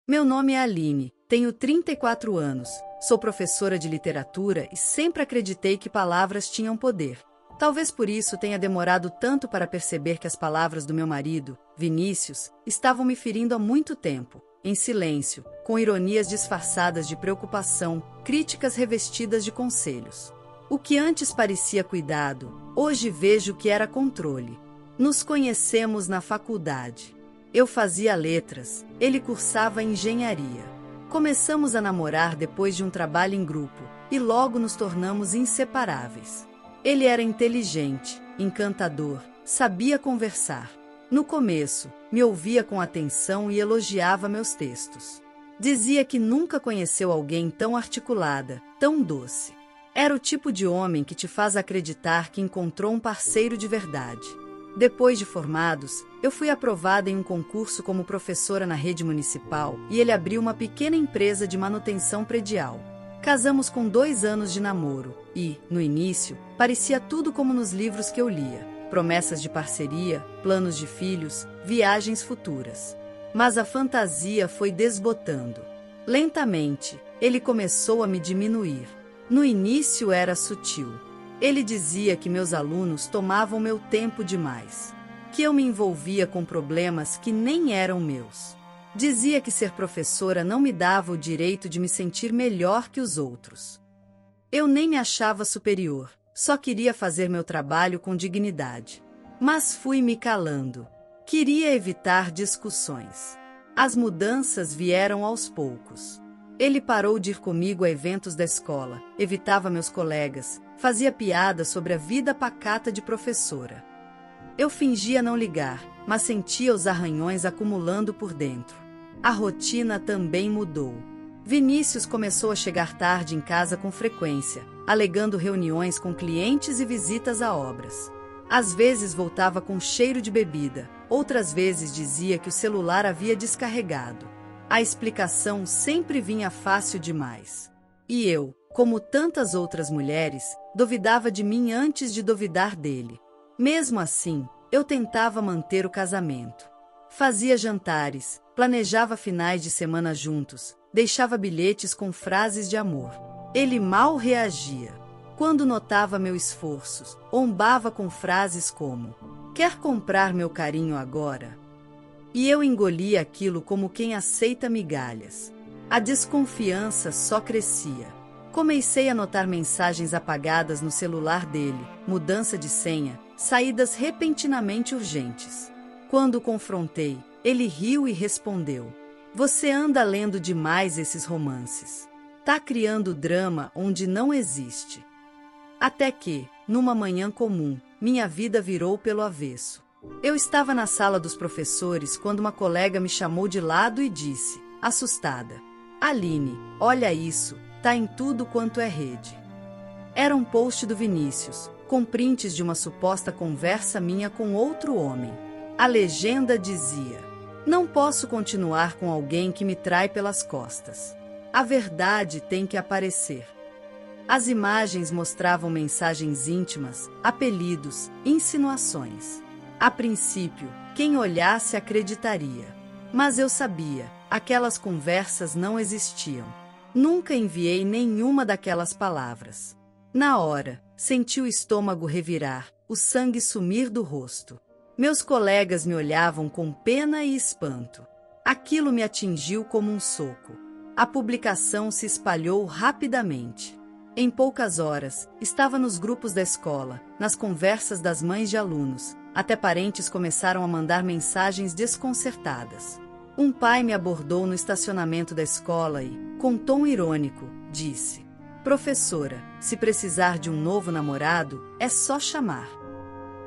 Meu nome é Aline, tenho 34 anos, sou professora de literatura e sempre acreditei que palavras tinham poder. Talvez por isso tenha demorado tanto para perceber que as palavras do meu marido, Vinícius, estavam me ferindo há muito tempo, em silêncio, com ironias disfarçadas de preocupação, críticas revestidas de conselhos. O que antes parecia cuidado, hoje vejo que era controle. Nos conhecemos na faculdade. Eu fazia letras, ele cursava engenharia. Começamos a namorar depois de um trabalho em grupo, e logo nos tornamos inseparáveis. Ele era inteligente, encantador, sabia conversar. No começo, me ouvia com atenção e elogiava meus textos. Dizia que nunca conheceu alguém tão articulada, tão doce. Era o tipo de homem que te faz acreditar que encontrou um parceiro de verdade. Depois de formados, eu fui aprovada em um concurso como professora na rede municipal e ele abriu uma pequena empresa de manutenção predial. Casamos com 2 anos de namoro e, no início, parecia tudo como nos livros que eu lia. Promessas de parceria, planos de filhos, viagens futuras. Mas a fantasia foi desbotando. Lentamente, ele começou a me diminuir. No início era sutil. Ele dizia que meus alunos tomavam meu tempo demais, que eu me envolvia com problemas que nem eram meus. Dizia que ser professora não me dava o direito de me sentir melhor que os outros. Eu nem me achava superior, só queria fazer meu trabalho com dignidade. Mas fui me calando. Queria evitar discussões. As mudanças vieram aos poucos. Ele parou de ir comigo a eventos da escola, evitava meus colegas, fazia piadas sobre a vida pacata de professora. Eu fingia não ligar, mas sentia os arranhões acumulando por dentro. A rotina também mudou. Vinícius começou a chegar tarde em casa com frequência, alegando reuniões com clientes e visitas a obras. Às vezes voltava com cheiro de bebida, outras vezes dizia que o celular havia descarregado. A explicação sempre vinha fácil demais. E eu, como tantas outras mulheres, duvidava de mim antes de duvidar dele. Mesmo assim, eu tentava manter o casamento. Fazia jantares, planejava finais de semana juntos, deixava bilhetes com frases de amor. Ele mal reagia. Quando notava meu esforço, ombava com frases como: "Quer comprar meu carinho agora?" E eu engolia aquilo como quem aceita migalhas. A desconfiança só crescia. Comecei a notar mensagens apagadas no celular dele, mudança de senha, saídas repentinamente urgentes. Quando o confrontei, ele riu e respondeu: "Você anda lendo demais esses romances. Tá criando drama onde não existe." Até que, numa manhã comum, minha vida virou pelo avesso. Eu estava na sala dos professores quando uma colega me chamou de lado e disse, assustada: "Aline, olha isso, tá em tudo quanto é rede." Era um post do Vinícius, com prints de uma suposta conversa minha com outro homem. A legenda dizia: "Não posso continuar com alguém que me trai pelas costas. A verdade tem que aparecer." As imagens mostravam mensagens íntimas, apelidos, insinuações. A princípio, quem olhasse acreditaria. Mas eu sabia, aquelas conversas não existiam. Nunca enviei nenhuma daquelas palavras. Na hora, senti o estômago revirar, o sangue sumir do rosto. Meus colegas me olhavam com pena e espanto. Aquilo me atingiu como um soco. A publicação se espalhou rapidamente. Em poucas horas, estava nos grupos da escola, nas conversas das mães de alunos. Até parentes começaram a mandar mensagens desconcertadas. Um pai me abordou no estacionamento da escola e, com tom irônico, disse: "Professora, se precisar de um novo namorado, é só chamar."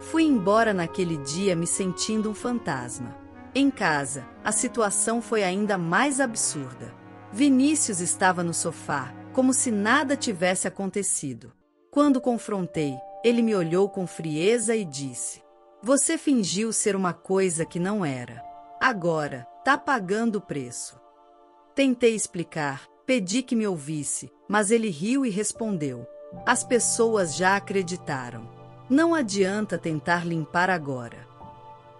Fui embora naquele dia me sentindo um fantasma. Em casa, a situação foi ainda mais absurda. Vinícius estava no sofá, como se nada tivesse acontecido. Quando confrontei, ele me olhou com frieza e disse: "Você fingiu ser uma coisa que não era. Agora, tá pagando o preço." Tentei explicar, pedi que me ouvisse, mas ele riu e respondeu: "As pessoas já acreditaram. Não adianta tentar limpar agora."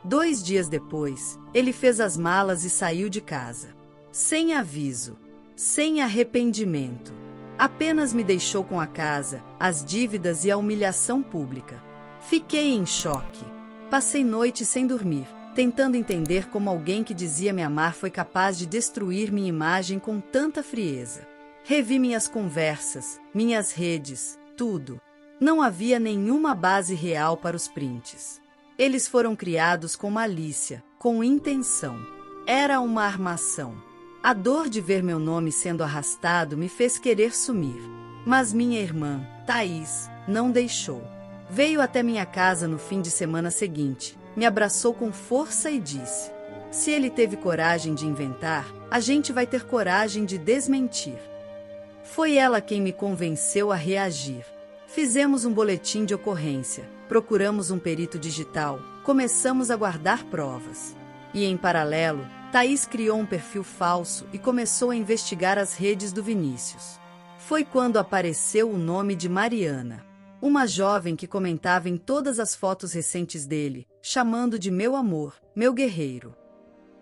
2 dias depois, ele fez as malas e saiu de casa. sem aviso, sem arrependimento. Apenas me deixou com a casa, as dívidas e a humilhação pública. Fiquei em choque. Passei noites sem dormir, tentando entender como alguém que dizia me amar foi capaz de destruir minha imagem com tanta frieza. Revi minhas conversas, minhas redes, tudo. Não havia nenhuma base real para os prints. Eles foram criados com malícia, com intenção. Era uma armação. A dor de ver meu nome sendo arrastado me fez querer sumir. Mas minha irmã, Thaís, não deixou. Veio até minha casa no fim de semana seguinte, me abraçou com força e disse: se ele teve coragem de inventar, a gente vai ter coragem de desmentir. Foi ela quem me convenceu a reagir. Fizemos um boletim de ocorrência, procuramos um perito digital, começamos a guardar provas. E em paralelo, Thaís criou um perfil falso e começou a investigar as redes do Vinícius. Foi quando apareceu o nome de Mariana, uma jovem que comentava em todas as fotos recentes dele, chamando de meu amor, meu guerreiro.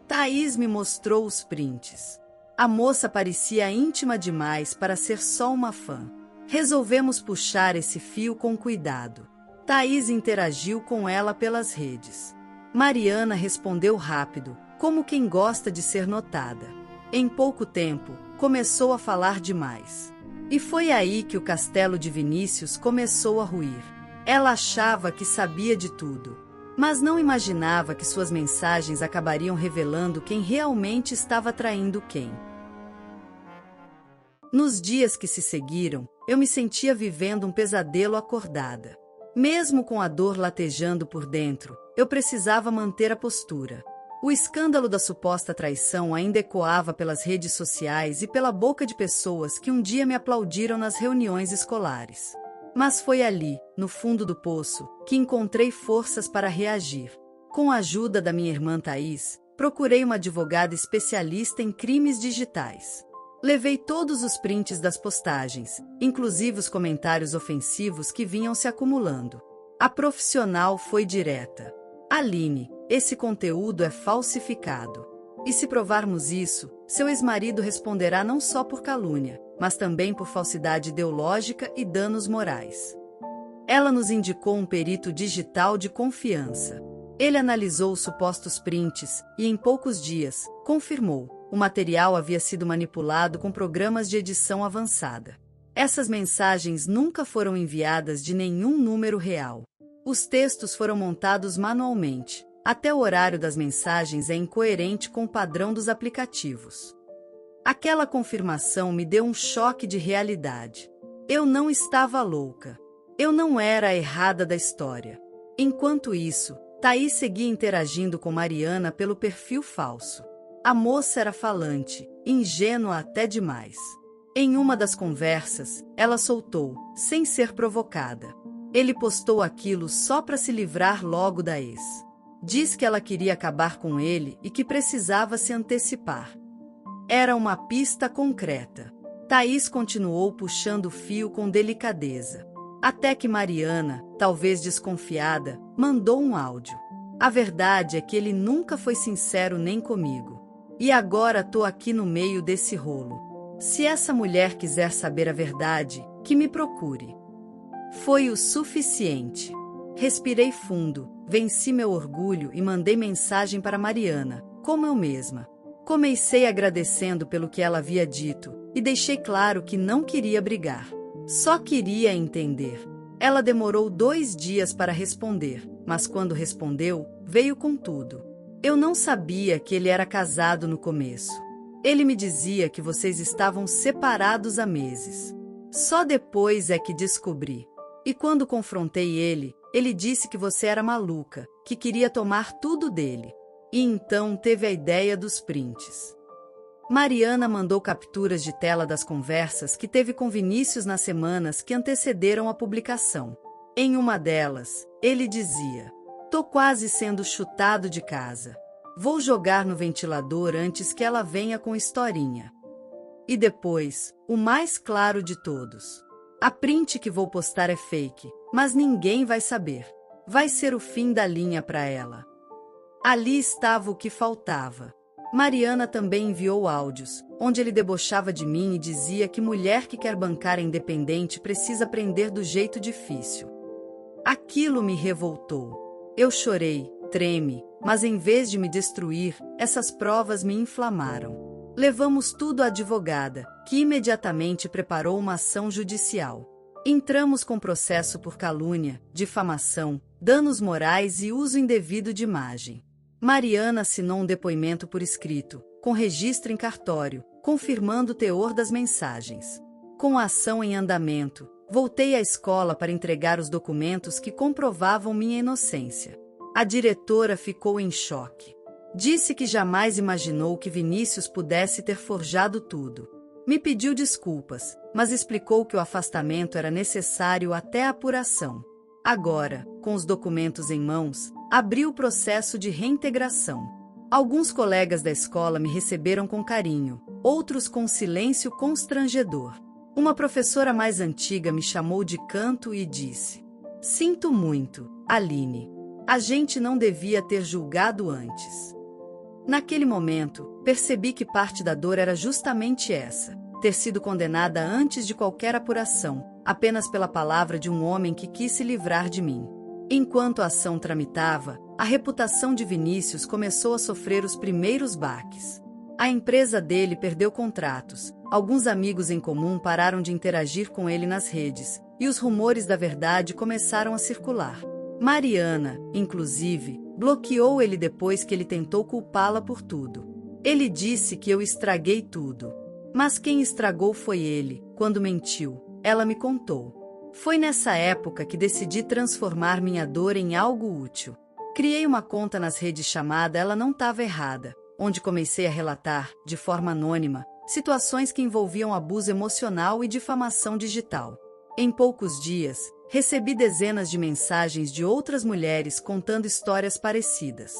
Thaís me mostrou os prints. A moça parecia íntima demais para ser só uma fã. Resolvemos puxar esse fio com cuidado. Thaís interagiu com ela pelas redes. Mariana respondeu rápido, como quem gosta de ser notada. Em pouco tempo, começou a falar demais. E foi aí que o castelo de Vinícius começou a ruir. Ela achava que sabia de tudo, mas não imaginava que suas mensagens acabariam revelando quem realmente estava traindo quem. Nos dias que se seguiram, eu me sentia vivendo um pesadelo acordada. Mesmo com a dor latejando por dentro, eu precisava manter a postura. O escândalo da suposta traição ainda ecoava pelas redes sociais e pela boca de pessoas que um dia me aplaudiram nas reuniões escolares. Mas foi ali, no fundo do poço, que encontrei forças para reagir. Com a ajuda da minha irmã Thaís, procurei uma advogada especialista em crimes digitais. Levei todos os prints das postagens, inclusive os comentários ofensivos que vinham se acumulando. A profissional foi direta. Aline, esse conteúdo é falsificado. E se provarmos isso, seu ex-marido responderá não só por calúnia, mas também por falsidade ideológica e danos morais. Ela nos indicou um perito digital de confiança. Ele analisou os supostos prints e, em poucos dias, confirmou: o material havia sido manipulado com programas de edição avançada. Essas mensagens nunca foram enviadas de nenhum número real. Os textos foram montados manualmente. Até o horário das mensagens é incoerente com o padrão dos aplicativos. Aquela confirmação me deu um choque de realidade. Eu não estava louca. Eu não era a errada da história. Enquanto isso, Thaís seguia interagindo com Mariana pelo perfil falso. A moça era falante, ingênua até demais. Em uma das conversas, ela soltou, sem ser provocada: ele postou aquilo só para se livrar logo da ex. Diz que ela queria acabar com ele e que precisava se antecipar. Era uma pista concreta. Thaís continuou puxando o fio com delicadeza. Até que Mariana, talvez desconfiada, mandou um áudio. A verdade é que ele nunca foi sincero nem comigo. E agora tô aqui no meio desse rolo. Se essa mulher quiser saber a verdade, que me procure. Foi o suficiente. Respirei fundo, venci meu orgulho e mandei mensagem para Mariana, como eu mesma. Comecei agradecendo pelo que ela havia dito, e deixei claro que não queria brigar. Só queria entender. Ela demorou 2 dias para responder, mas quando respondeu, veio com tudo. Eu não sabia que ele era casado no começo. Ele me dizia que vocês estavam separados há meses. Só depois é que descobri. E quando confrontei ele, ele disse que você era maluca, que queria tomar tudo dele. E então teve a ideia dos prints. Mariana mandou capturas de tela das conversas que teve com Vinícius nas semanas que antecederam a publicação. Em uma delas, ele dizia: tô quase sendo chutado de casa. Vou jogar no ventilador antes que ela venha com historinha. E depois, o mais claro de todos: a print que vou postar é fake, mas ninguém vai saber. Vai ser o fim da linha para ela. Ali estava o que faltava. Mariana também enviou áudios, onde ele debochava de mim e dizia que mulher que quer bancar a independente precisa aprender do jeito difícil. Aquilo me revoltou. Eu chorei, treme, mas em vez de me destruir, essas provas me inflamaram. Levamos tudo à advogada, que imediatamente preparou uma ação judicial. Entramos com processo por calúnia, difamação, danos morais e uso indevido de imagem. Mariana assinou um depoimento por escrito, com registro em cartório, confirmando o teor das mensagens. Com a ação em andamento, voltei à escola para entregar os documentos que comprovavam minha inocência. A diretora ficou em choque. Disse que jamais imaginou que Vinícius pudesse ter forjado tudo. Me pediu desculpas, mas explicou que o afastamento era necessário até a apuração. Agora, com os documentos em mãos, abri o processo de reintegração. Alguns colegas da escola me receberam com carinho, outros com silêncio constrangedor. Uma professora mais antiga me chamou de canto e disse: "Sinto muito, Aline. A gente não devia ter julgado antes." Naquele momento, percebi que parte da dor era justamente essa: ter sido condenada antes de qualquer apuração, apenas pela palavra de um homem que quis se livrar de mim. Enquanto a ação tramitava, a reputação de Vinícius começou a sofrer os primeiros baques. A empresa dele perdeu contratos, alguns amigos em comum pararam de interagir com ele nas redes, e os rumores da verdade começaram a circular. Mariana, inclusive, bloqueou ele depois que ele tentou culpá-la por tudo. Ele disse que eu estraguei tudo. Mas quem estragou foi ele, quando mentiu. Ela me contou. Foi nessa época que decidi transformar minha dor em algo útil. Criei uma conta nas redes chamada Ela Não Tava Errada, onde comecei a relatar, de forma anônima, situações que envolviam abuso emocional e difamação digital. Em poucos dias, recebi dezenas de mensagens de outras mulheres contando histórias parecidas.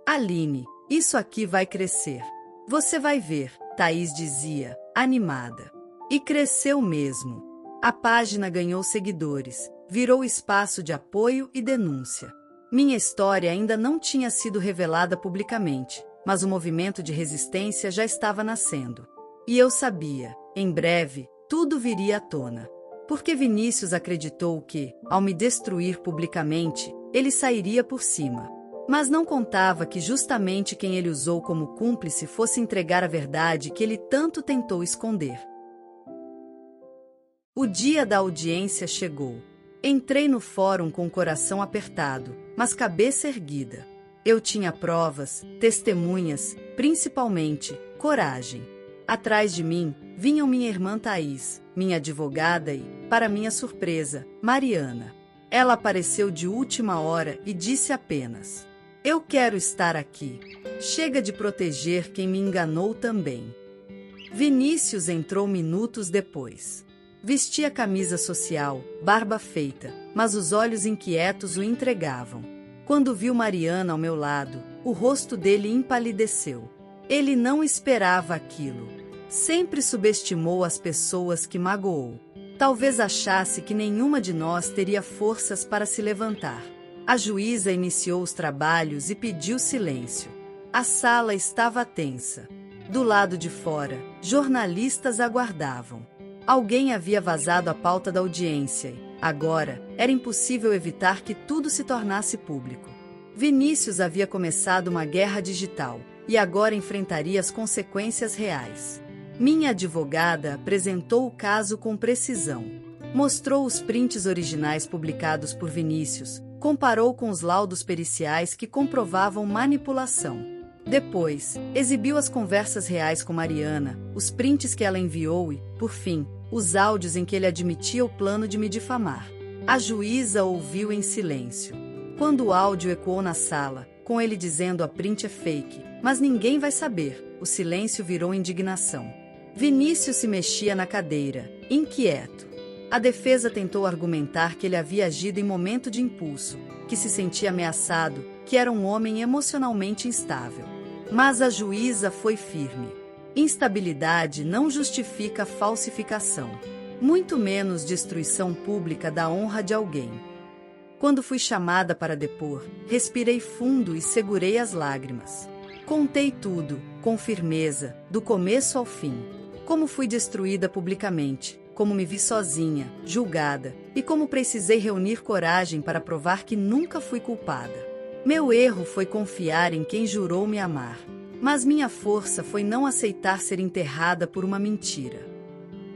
"Aline, isso aqui vai crescer. Você vai ver", Thaís dizia, animada. E cresceu mesmo. A página ganhou seguidores, virou espaço de apoio e denúncia. Minha história ainda não tinha sido revelada publicamente, mas o movimento de resistência já estava nascendo. E eu sabia, em breve, tudo viria à tona. Porque Vinícius acreditou que, ao me destruir publicamente, ele sairia por cima. Mas não contava que justamente quem ele usou como cúmplice fosse entregar a verdade que ele tanto tentou esconder. O dia da audiência chegou. Entrei no fórum com o coração apertado, mas cabeça erguida. Eu tinha provas, testemunhas, principalmente, coragem. Atrás de mim, vinham minha irmã Thaís, minha advogada e, para minha surpresa, Mariana. Ela apareceu de última hora e disse apenas: "Eu quero estar aqui. Chega de proteger quem me enganou também." Vinícius entrou minutos depois. Vestia camisa social, barba feita, mas os olhos inquietos o entregavam. Quando viu Mariana ao meu lado, o rosto dele empalideceu. Ele não esperava aquilo. Sempre subestimou as pessoas que magoou. Talvez achasse que nenhuma de nós teria forças para se levantar. A juíza iniciou os trabalhos e pediu silêncio. A sala estava tensa. Do lado de fora, jornalistas aguardavam. Alguém havia vazado a pauta da audiência e, agora, era impossível evitar que tudo se tornasse público. Vinícius havia começado uma guerra digital e agora enfrentaria as consequências reais. Minha advogada apresentou o caso com precisão. Mostrou os prints originais publicados por Vinícius, comparou com os laudos periciais que comprovavam manipulação. Depois, exibiu as conversas reais com Mariana, os prints que ela enviou e, por fim, os áudios em que ele admitia o plano de me difamar. A juíza ouviu em silêncio. Quando o áudio ecoou na sala, com ele dizendo "a print é fake, mas ninguém vai saber", o silêncio virou indignação. Vinícius se mexia na cadeira, inquieto. A defesa tentou argumentar que ele havia agido em momento de impulso, que se sentia ameaçado, que era um homem emocionalmente instável. Mas a juíza foi firme. Instabilidade não justifica falsificação, muito menos destruição pública da honra de alguém. Quando fui chamada para depor, respirei fundo e segurei as lágrimas. Contei tudo, com firmeza, do começo ao fim. Como fui destruída publicamente, como me vi sozinha, julgada, e como precisei reunir coragem para provar que nunca fui culpada. Meu erro foi confiar em quem jurou me amar. Mas minha força foi não aceitar ser enterrada por uma mentira.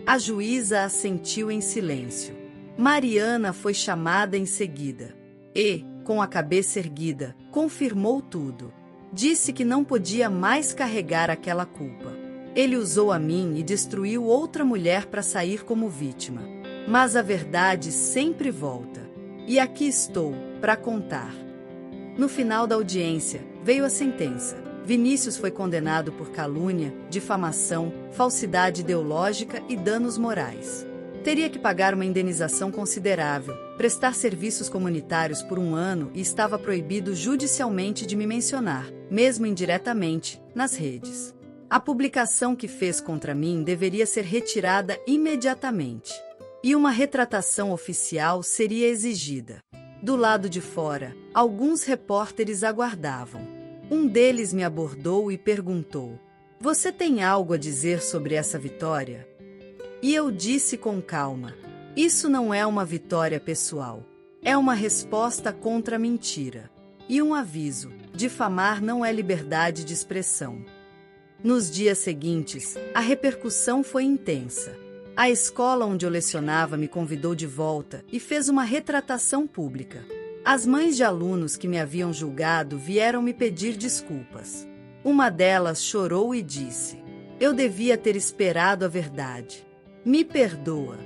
A juíza assentiu em silêncio. Mariana foi chamada em seguida. E, com a cabeça erguida, confirmou tudo. Disse que não podia mais carregar aquela culpa. Ele usou a mim e destruiu outra mulher para sair como vítima. Mas a verdade sempre volta. E aqui estou, para contar. No final da audiência, veio a sentença. Vinícius foi condenado por calúnia, difamação, falsidade ideológica e danos morais. Teria que pagar uma indenização considerável, prestar serviços comunitários por 1 ano e estava proibido judicialmente de me mencionar, mesmo indiretamente, nas redes. A publicação que fez contra mim deveria ser retirada imediatamente. E uma retratação oficial seria exigida. Do lado de fora, alguns repórteres aguardavam. Um deles me abordou e perguntou: "Você tem algo a dizer sobre essa vitória?" E eu disse com calma: "Isso não é uma vitória pessoal. É uma resposta contra a mentira. E um aviso: difamar não é liberdade de expressão." Nos dias seguintes, a repercussão foi intensa. A escola onde eu lecionava me convidou de volta e fez uma retratação pública. As mães de alunos que me haviam julgado vieram me pedir desculpas. Uma delas chorou e disse: "Eu devia ter esperado a verdade. Me perdoa."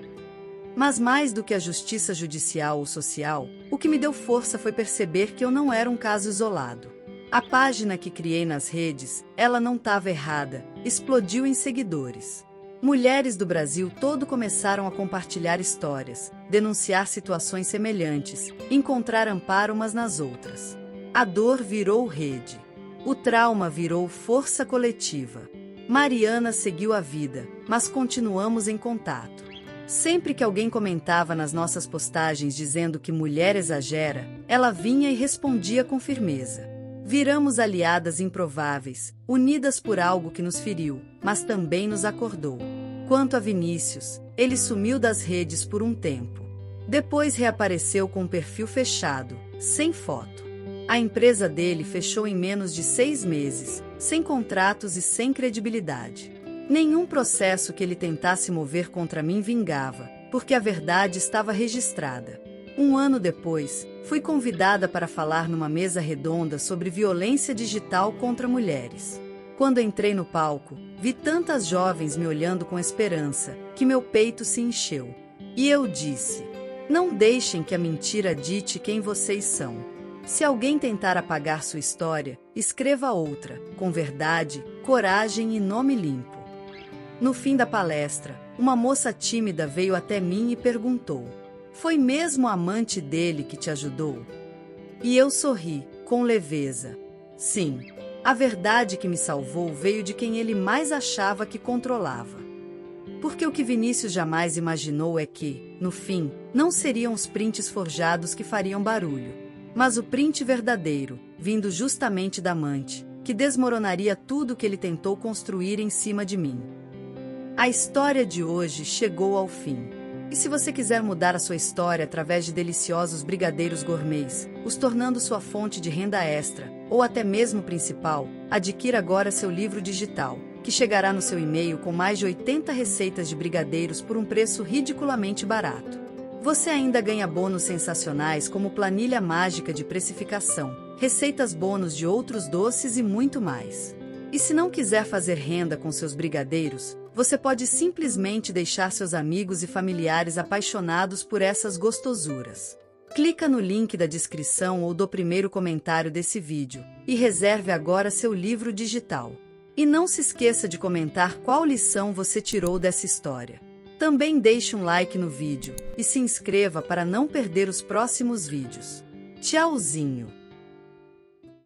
Mas mais do que a justiça judicial ou social, o que me deu força foi perceber que eu não era um caso isolado. A página que criei nas redes, ela não estava errada, explodiu em seguidores. Mulheres do Brasil todo começaram a compartilhar histórias, denunciar situações semelhantes, encontrar amparo umas nas outras. A dor virou rede. O trauma virou força coletiva. Mariana seguiu a vida, mas continuamos em contato. Sempre que alguém comentava nas nossas postagens dizendo que mulher exagera, ela vinha e respondia com firmeza. Viramos aliadas improváveis, unidas por algo que nos feriu, mas também nos acordou. Quanto a Vinícius, ele sumiu das redes por um tempo. Depois reapareceu com um perfil fechado, sem foto. A empresa dele fechou em menos de 6 meses, sem contratos e sem credibilidade. Nenhum processo que ele tentasse mover contra mim vingava, porque a verdade estava registrada. 1 ano depois, fui convidada para falar numa mesa redonda sobre violência digital contra mulheres. Quando entrei no palco, vi tantas jovens me olhando com esperança, que meu peito se encheu. E eu disse: "Não deixem que a mentira dite quem vocês são. Se alguém tentar apagar sua história, escreva outra, com verdade, coragem e nome limpo." No fim da palestra, uma moça tímida veio até mim e perguntou: "Foi mesmo a amante dele que te ajudou?" E eu sorri, com leveza. Sim, a verdade que me salvou veio de quem ele mais achava que controlava. Porque o que Vinícius jamais imaginou é que, no fim, não seriam os prints forjados que fariam barulho, mas o print verdadeiro, vindo justamente da amante, que desmoronaria tudo que ele tentou construir em cima de mim. A história de hoje chegou ao fim. E se você quiser mudar a sua história através de deliciosos brigadeiros gourmets, os tornando sua fonte de renda extra, ou até mesmo principal, adquira agora seu livro digital, que chegará no seu e-mail com mais de 80 receitas de brigadeiros por um preço ridiculamente barato. Você ainda ganha bônus sensacionais como planilha mágica de precificação, receitas bônus de outros doces e muito mais. E se não quiser fazer renda com seus brigadeiros, você pode simplesmente deixar seus amigos e familiares apaixonados por essas gostosuras. Clica no link da descrição ou do primeiro comentário desse vídeo e reserve agora seu livro digital. E não se esqueça de comentar qual lição você tirou dessa história. Também deixe um like no vídeo e se inscreva para não perder os próximos vídeos. Tchauzinho!